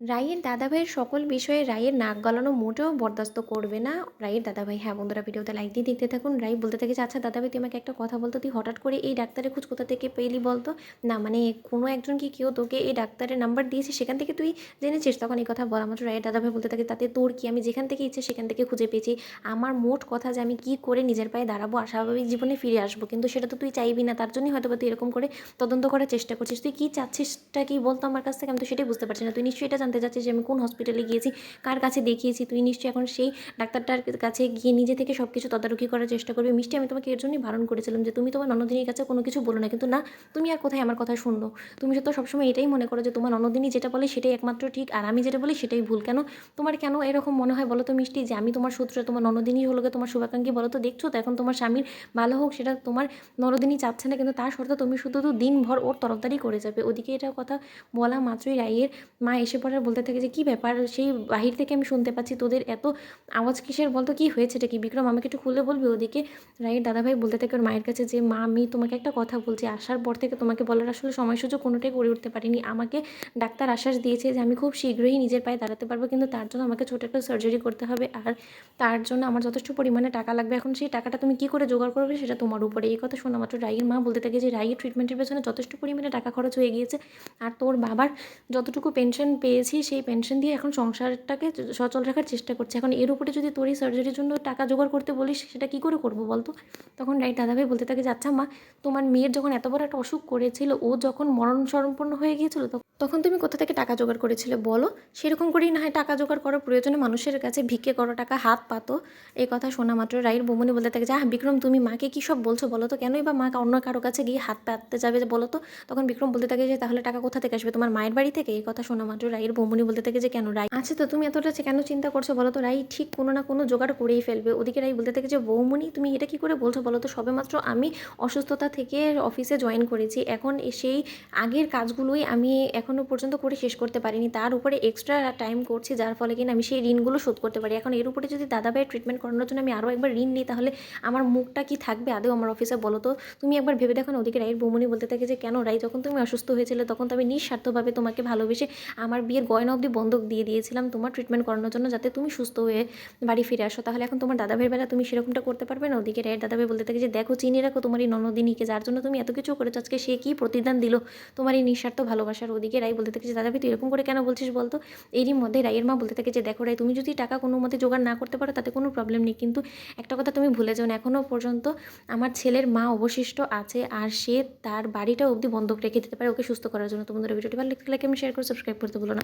রাইয়ের দাদাভাইয়ের সকল বিষয়ে রাইয়ের নাক গলানো মোটেও বরদাস্ত করবে না রাইয়ের দাদাভাই। হ্যাঁ বন্ধুরা, ভিডিওতে লাইক দিয়ে দেখতে থাকুন। রাই বলতে থাকে যে, আচ্ছা দাদাভাই তুই আমাকে একটা কথা বলতো, তুই হঠাৎ করে এই ডাক্তারের খোঁজ কোথা থেকে পেলি বলতো? না মানে কোনো একজন কি কেউ তোকে এই ডাক্তারের নাম্বার দিয়েছে, সেখান থেকে তুই জেনেছিস? তখন এই কথা বলা মাত্র রাইয়ের দাদাভাই বলতে থাকে, তাতে তোর কি? আমি যেখান থেকে ইচ্ছে সেখান থেকে খুঁজে পেয়েছি। আমার মোট কথা যে আমি কী করে নিজের পায়ে দাঁড়াবো আর স্বাভাবিক জীবনে ফিরে আসবো, কিন্তু সেটা তো তুই চাইবি না। তার জন্যই হয়তো বা তুই এরকম করে তদন্ত করার চেষ্টা করছিস। তুই কী চাচ্ছিসটা কি বলতো আমার কাছ থেকে? আমি তো সেটাই বুঝতে পারছি না। তুই নিশ্চয়ই এটা জানতে চাচ্ছিস যে আমি কোন হসপিটালে গিয়েছি, কার কাছে দেখিয়েছি। তুই নিশ্চয়ই এখন সেই ডাক্তারটার কাছে গিয়ে নিজে থেকে সব কিছু তদারকি করার চেষ্টা করবি। মিষ্টি, আমি তোমাকে এর জন্যই বারণ করেছিলাম যে তুমি তোমার ননদিনীর কাছে কোনো কিছু বলো না, কিন্তু না, তুমি আর কোথায় আমার কথা শুনলো? তুমি তো সবসময় এটাই মনে করো যে তোমার ননদিনী যেটা বলে সেটাই একমাত্র ঠিক, আর আমি যেটা বলি সেটাই ভুল। কেন তোমার কেন এরকম মনে হয় বলো তো মিষ্টি, যে আমি তোমার শত্রু, তোমার ননদিনী হলো গিয়ে তোমার শুভাকাঙ্ক্ষী? বলো তো, দেখছো তো এখন তোমার স্বামীর ভালো হোক, সেটা তোমার ননদিনী চাচ্ছে না, কিন্তু তার শর্তে তুমি শুধু তো দিনভর ওর তরফদারি করে যাবে। ওদিকে এটা কথা বলা মাত্রই রাইয়ের মা এসে পড়ে আর বলতে থাকে যে, কী ব্যাপার? সেই বাহির থেকে আমি শুনতে পাচ্ছি তোদের এত আওয়াজ কিসের বলতো? কী হয়েছেটা কি বিক্রম? আমাকে একটু খুলে বলবি? ওদিকে রাইয়ের দাদাভাই বলতে থাকে ওর মায়ের কাছে যে, মা আমি তোমাকে একটা কথা বলছি, আসার পর থেকে তোমাকে বলার আসলে সময় সুযোগ কোনোটাই করে উঠতে পারিনি। আমাকে ডাক্তার আশ্বাস দিয়েছে যে আমি খুব শীঘ্রই নিজের পায়ে দাঁড়াতে পারবো, কিন্তু তার জন্য আমাকে ছোটো একটা সার্জারি করতে হবে, আর তার জন্য আমার যথেষ্ট পরিমাণে টাকা লাগবে। এখন সেই টাকাটা তুমি কী করে জোগাড় করবে সেটা তোমার উপরে। এই কথা শোনা মাত্র রাইয়ের মা বলতে থাকে যে, রাইয়ের ট্রিটমেন্টের পেছনে যথেষ্ট পরিমাণে টাকা খরচ হয়ে গিয়েছে, আর তোর বাবার যতটুকু পেনশন পেয়েছি সেই পেনশন দিয়ে এখন সংসারটাকে সচল রাখার চেষ্টা করছে। এখন এর উপরে যদি তোর এই সার্জারির জন্য টাকা জোগাড় করতে বলিস, সেটা কী করে করবো বলতো? তখন রাইট দাদাভাই বলতে থাকে যে, আচ্ছা মা, তোমার মেয়ের যখন এত বড় একটা অসুখ করেছিল, ও যখন মরণসম্পন্ন হয়ে গিয়েছিল, তখন তুমি কোথা থেকে টাকা জোগাড় করেছিলে বলো? সেরকম করেই না হয় টাকা জোগাড় করো, প্রয়োজনে মানুষের কাছে ভিক্ষে করো, টাকা হাত পাতো। এই কথা শোনা মাত্র রাইয়ের বৌমনি বলতে থাকে যে, বিক্রম তুমি মাকে কী সব বলছো বলো তো? কেনই বা মা অন্য কারো কাছে গিয়ে হাত পাততে যাবে বলো তো? তখন বিক্রম বলতে থাকে যে, তাহলে টাকা কোথা থেকে আসবে? তোমার মায়ের বাড়ি থেকে? এই কথা শোনা মাত্র রাইয়ের বৌমনি বলতে থাকে যে, কেন রাই আচ্ছা তো তুমি এতটা কেন চিন্তা করছো বলো তো? রাই ঠিক কোনো না কোনো জোগাড় করেই ফেলবে। ওদিকে রাই বলতে থাকে যে, বৌমনি তুমি এটা কী করে বলছো বলো তো? সবেমাত্র আমি অসুস্থতা থেকে অফিসে জয়েন করেছি, এখন সেই আগের কাজগুলোই আমি এখনও পর্যন্ত করে শেষ করতে পারিনি, তার উপরে এক্সট্রা টাইম করছি, যার ফলে কিনা আমি সেই ঋণগুলো শোধ করতে পারি। এখন এর উপরে যদি দাদাভাইয়ের ট্রিটমেন্ট করানোর জন্য আমি আরও একবার ঋণ নিই, তাহলে আমার মুখটা কি থাকবে আদৌ আমার অফিসে বলো তো? তুমি একবার ভেবে দেখো না। ওদিকে রাইয়ের বৌমনি বলতে থাকে যে, কেন রাই, যখন তুমি অসুস্থ হয়েছিলে তখন তো আমি নিঃস্বার্থভাবে তোমাকে ভালোবেসে আমার বিয়ের গয়না অবধি বন্ধক দিয়ে দিয়েছিলাম তোমার ট্রিটমেন্ট করানোর জন্য, যাতে তুমি সুস্থ হয়ে বাড়ি ফিরে আসো। তাহলে এখন তোমার দাদাভাইয়ের বেলা তুমি সেরকমটা করতে পারবে না? ওদিকে রাইয়ের দাদাভাই বলতে থাকে যে, দেখো চিনি রাখো তোমার এই ননদিনীকে, যার জন্য তুমি এত কিছু করেছো, আজকে সে কী প্রতিদান দিল তোমার এই নিঃস্বার্থ ভালোবাসার। ওদিকে রাই বলতে থাকে যে, দাদাভাই তুই এরকম করে কেন বলছিস বলতো? এরই মধ্যে রাইয়ের মা বলতে থাকে যে, দেখো রাই, তুমি যদি টাকা কোনো মতে জোগাড় না করতে পারো তাতে কোনো প্রবলেম নেই, কিন্তু একটা কথা তুমি ভুলে যাও না, এখনও পর্যন্ত আমার ছেলের মা অবশিষ্ট আছে, আর সে তার বাড়িটা অবধি বন্ধক রেখে দিতে পারে ওকে সুস্থ করার জন্য। তোমাদের ভিডিওটি ভালো লাগলে লাইক, শেয়ার করে সাবস্ক্রাইব করতে ভুলো না।